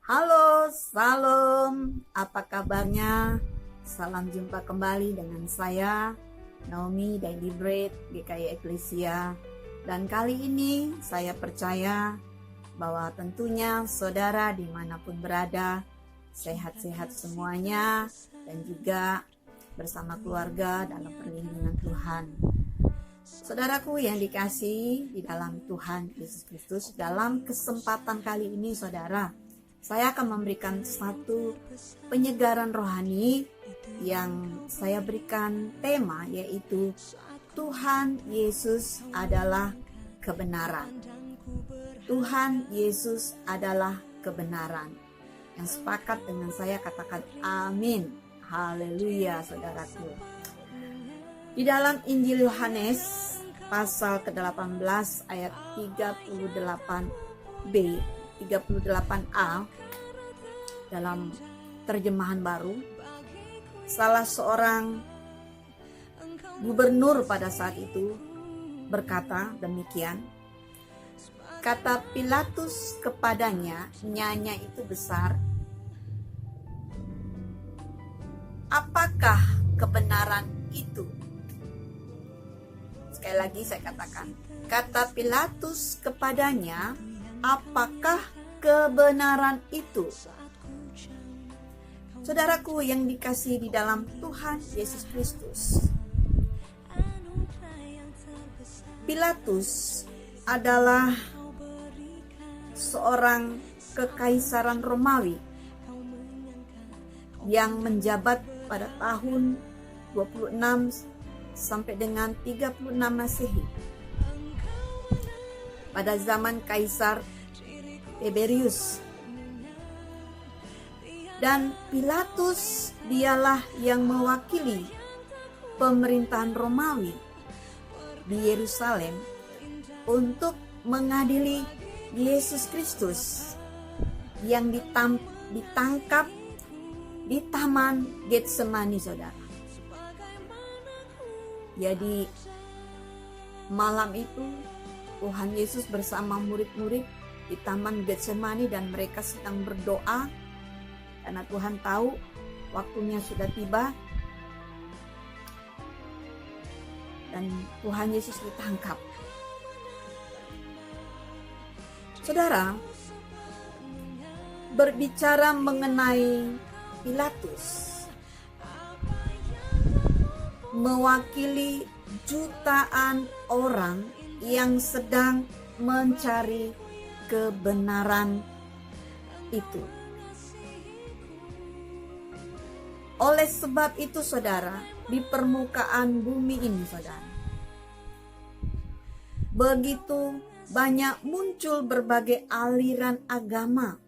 Halo, salam. Apa kabarnya? Salam jumpa kembali dengan saya, Naomi Daily Bread GKI Eklesia. Dan kali ini saya percaya bahwa tentunya saudara dimanapun berada, sehat-sehat semuanya dan juga bersama keluarga dalam perlindungan Tuhan. Saudaraku yang dikasihi di dalam Tuhan Yesus Kristus, dalam kesempatan kali ini saudara, saya akan memberikan satu penyegaran rohani yang saya berikan tema, yaitu Tuhan Yesus adalah kebenaran. Tuhan Yesus adalah kebenaran. Yang sepakat dengan saya katakan amin. Haleluya saudaraku. Di dalam Injil Yohanes pasal ke-18 ayat 38b 38a dalam terjemahan baru, salah seorang gubernur pada saat itu berkata demikian, kata Pilatus kepadanya, nyanya itu besar, apakah kebenaran itu? Sekali lagi saya katakan, kata Pilatus kepadanya, apakah kebenaran itu? Saudaraku yang dikasihi di dalam Tuhan Yesus Kristus, Pilatus adalah seorang kekaisaran Romawi yang menjabat pada tahun 26 sampai dengan 36 Masehi. Pada zaman Kaisar Tiberius. Dan Pilatus dialah yang mewakili pemerintahan Romawi di Yerusalem untuk mengadili Yesus Kristus yang ditangkap di Taman Getsemani, saudara. Jadi malam itu Tuhan Yesus bersama murid-murid di Taman Getsemani dan mereka sedang berdoa karena Tuhan tahu waktunya sudah tiba dan Tuhan Yesus ditangkap. Saudara, berbicara mengenai Pilatus mewakili jutaan orang yang sedang mencari kebenaran itu. Oleh sebab itu saudara, di permukaan bumi ini saudara, begitu banyak muncul berbagai aliran agama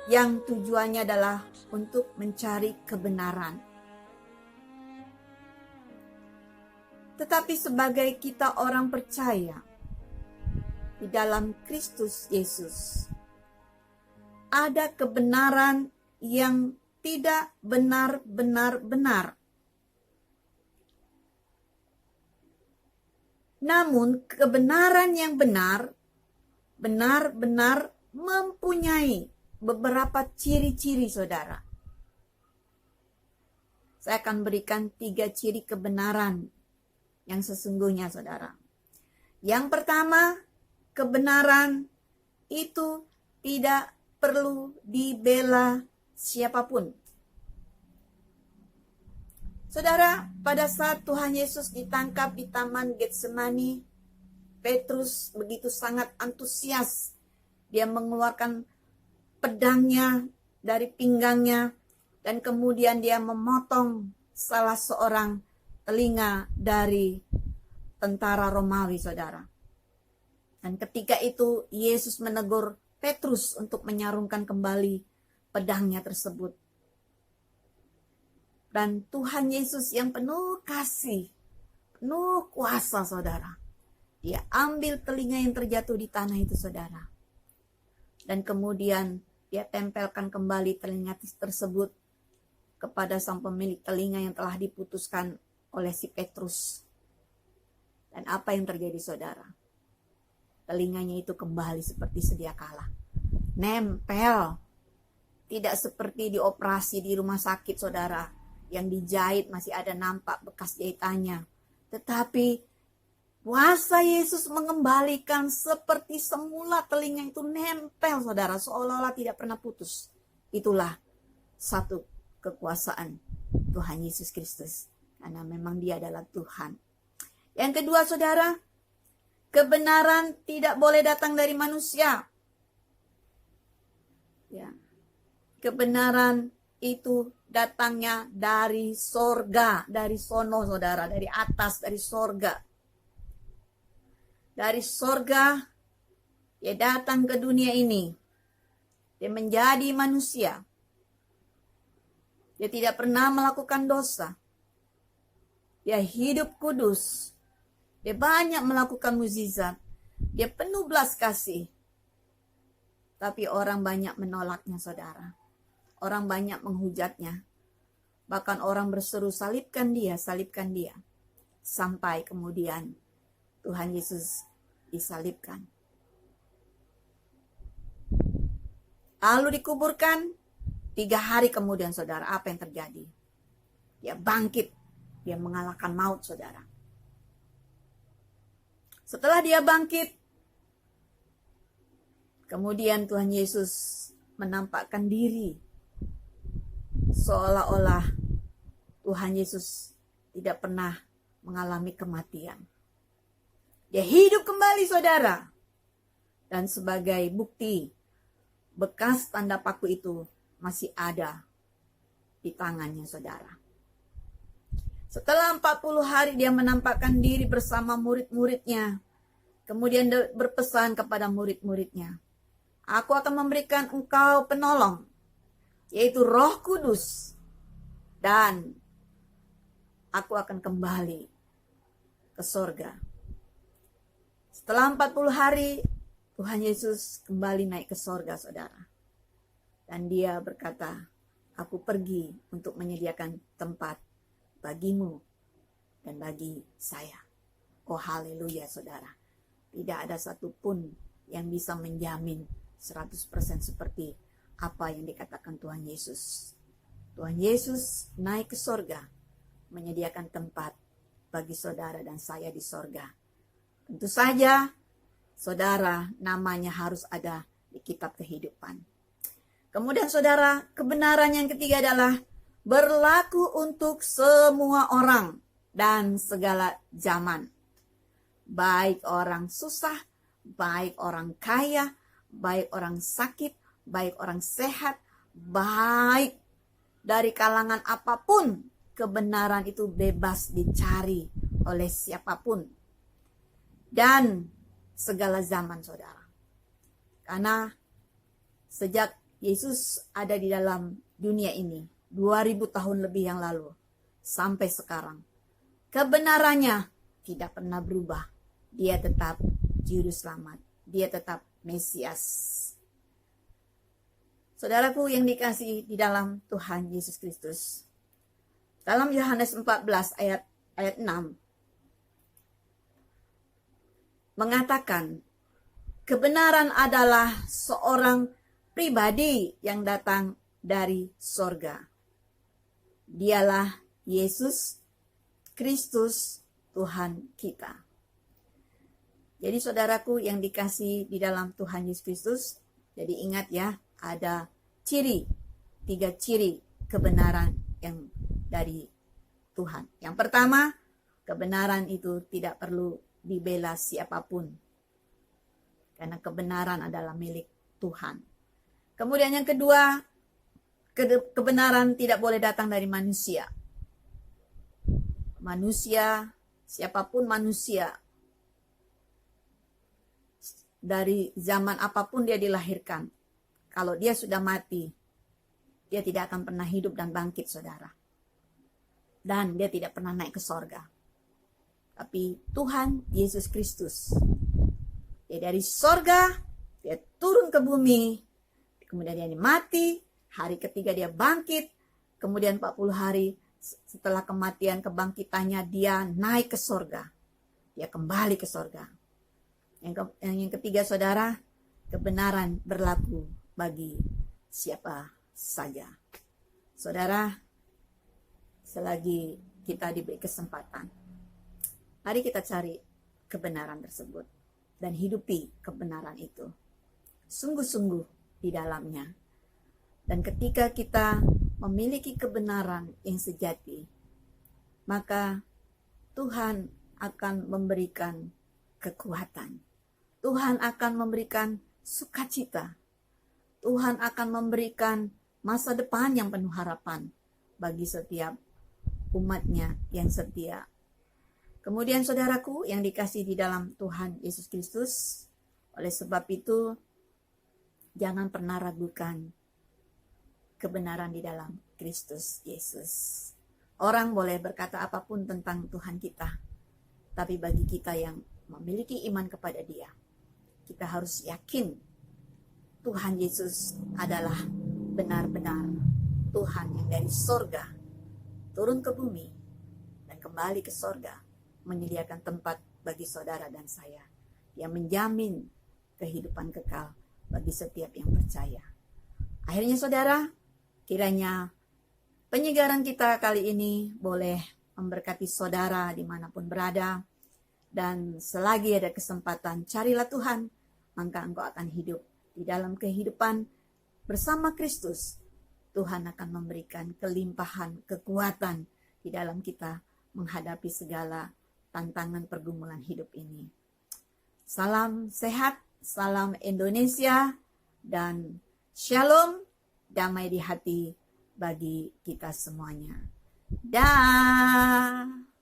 yang tujuannya adalah untuk mencari kebenaran. Tetapi sebagai kita orang percaya di dalam Kristus Yesus, ada kebenaran yang tidak benar-benar benar. Namun kebenaran yang benar, benar-benar mempunyai beberapa ciri-ciri saudara. Saya akan berikan 3 ciri kebenaran yang sesungguhnya saudara. Yang pertama, kebenaran itu tidak perlu dibela siapapun. Saudara, pada saat Tuhan Yesus ditangkap di Taman Getsemani, Petrus begitu sangat antusias. Dia mengeluarkan pedangnya dari pinggangnya dan kemudian dia memotong salah seorang telinga dari tentara Romawi, saudara. Dan ketika itu Yesus menegur Petrus untuk menyarungkan kembali pedangnya tersebut. Dan Tuhan Yesus yang penuh kasih, penuh kuasa saudara, dia ambil telinga yang terjatuh di tanah itu saudara. Dan kemudian dia tempelkan kembali telinga tersebut kepada sang pemilik telinga yang telah diputuskan oleh si Petrus. Dan apa yang terjadi saudara? Telinganya itu kembali seperti sedia kala. nempel. Tidak seperti di operasi di rumah sakit, saudara, yang dijahit masih ada nampak bekas jahitannya. Tetapi kuasa Yesus mengembalikan seperti semula, telinga itu nempel, saudara, seolah-olah tidak pernah putus. Itulah satu kekuasaan Tuhan Yesus Kristus, karena memang Dia adalah Tuhan. Yang kedua, saudara, kebenaran tidak boleh datang dari manusia. Ya. Kebenaran itu datangnya dari sorga, dari sono, saudara, dari atas, dari sorga. Dari sorga, dia datang ke dunia ini. Dia menjadi manusia. Dia tidak pernah melakukan dosa. Dia hidup kudus. Dia banyak melakukan mukjizat. Dia penuh belas kasih. Tapi orang banyak menolaknya, saudara. Orang banyak menghujatnya. Bahkan orang berseru, salibkan dia, salibkan dia. Sampai kemudian Tuhan Yesus disalibkan. Lalu dikuburkan, 3 hari kemudian, saudara, apa yang terjadi? Dia bangkit, dia mengalahkan maut, saudara. Setelah dia bangkit, kemudian Tuhan Yesus menampakkan diri. Seolah-olah Tuhan Yesus tidak pernah mengalami kematian. Dia hidup kembali, saudara. Dan sebagai bukti, bekas tanda paku itu masih ada di tangannya, saudara. Setelah 40 hari dia menampakkan diri bersama murid-muridnya. Kemudian dia berpesan kepada murid-muridnya, aku akan memberikan engkau penolong, yaitu Roh Kudus. Dan aku akan kembali ke sorga. Setelah 40 hari, Tuhan Yesus kembali naik ke sorga, saudara. Dan dia berkata, aku pergi untuk menyediakan tempat bagimu dan bagi saya. Oh haleluya, saudara. Tidak ada satupun yang bisa menjamin 100% seperti apa yang dikatakan Tuhan Yesus. Tuhan Yesus naik ke sorga, menyediakan tempat bagi saudara dan saya di sorga. Tentu saja, saudara, namanya harus ada di kitab kehidupan. Kemudian, saudara, kebenaran yang ketiga adalah berlaku untuk semua orang dan segala zaman. Baik orang susah, baik orang kaya, baik orang sakit, baik orang sehat, baik dari kalangan apapun, kebenaran itu bebas dicari oleh siapapun. Dan segala zaman, saudara. Karena sejak Yesus ada di dalam dunia ini, 2000 tahun lebih yang lalu, sampai sekarang, kebenarannya tidak pernah berubah. Dia tetap juru selamat. Dia tetap Mesias. Saudaraku yang dikasihi di dalam Tuhan Yesus Kristus. Dalam Yohanes 14 ayat 6 mengatakan, kebenaran adalah seorang pribadi yang datang dari sorga. Dialah Yesus Kristus Tuhan kita. Jadi saudaraku yang dikasihi di dalam Tuhan Yesus Kristus, jadi ingat ya, ada 3 ciri kebenaran yang dari Tuhan. Yang pertama, kebenaran itu tidak perlu dibela siapapun. Karena kebenaran adalah milik Tuhan. Kemudian yang kedua, kebenaran tidak boleh datang dari manusia. Manusia, siapapun manusia, dari zaman apapun dia dilahirkan, kalau dia sudah mati, dia tidak akan pernah hidup dan bangkit, saudara. Dan dia tidak pernah naik ke sorga. Tapi Tuhan Yesus Kristus, dia dari sorga, dia turun ke bumi, kemudian dia mati, hari ketiga dia bangkit, kemudian 40 hari setelah kematian kebangkitannya dia naik ke sorga. Dia kembali ke sorga. Yang ketiga, saudara, kebenaran berlaku bagi siapa saja. Saudara, selagi kita diberi kesempatan, mari kita cari kebenaran tersebut dan hidupi kebenaran itu sungguh-sungguh di dalamnya. Dan ketika kita memiliki kebenaran yang sejati, maka Tuhan akan memberikan kekuatan. Tuhan akan memberikan sukacita. Tuhan akan memberikan masa depan yang penuh harapan bagi setiap umatnya yang setia. Kemudian saudaraku yang dikasihi di dalam Tuhan Yesus Kristus, oleh sebab itu jangan pernah ragukan kebenaran di dalam Kristus Yesus. Orang boleh berkata apapun tentang Tuhan kita, tapi bagi kita yang memiliki iman kepada Dia, kita harus yakin Tuhan Yesus adalah benar-benar Tuhan yang dari sorga turun ke bumi dan kembali ke sorga, menyediakan tempat bagi saudara dan saya. Dia menjamin kehidupan kekal bagi setiap yang percaya. Akhirnya saudara, kiranya penyegaran kita kali ini boleh memberkati saudara dimanapun berada. Dan selagi ada kesempatan, carilah Tuhan, maka engkau akan hidup di dalam kehidupan bersama Kristus. Tuhan akan memberikan kelimpahan kekuatan di dalam kita menghadapi segala tantangan pergumulan hidup ini. Salam sehat, salam Indonesia, dan shalom, damai di hati bagi kita semuanya. Dah.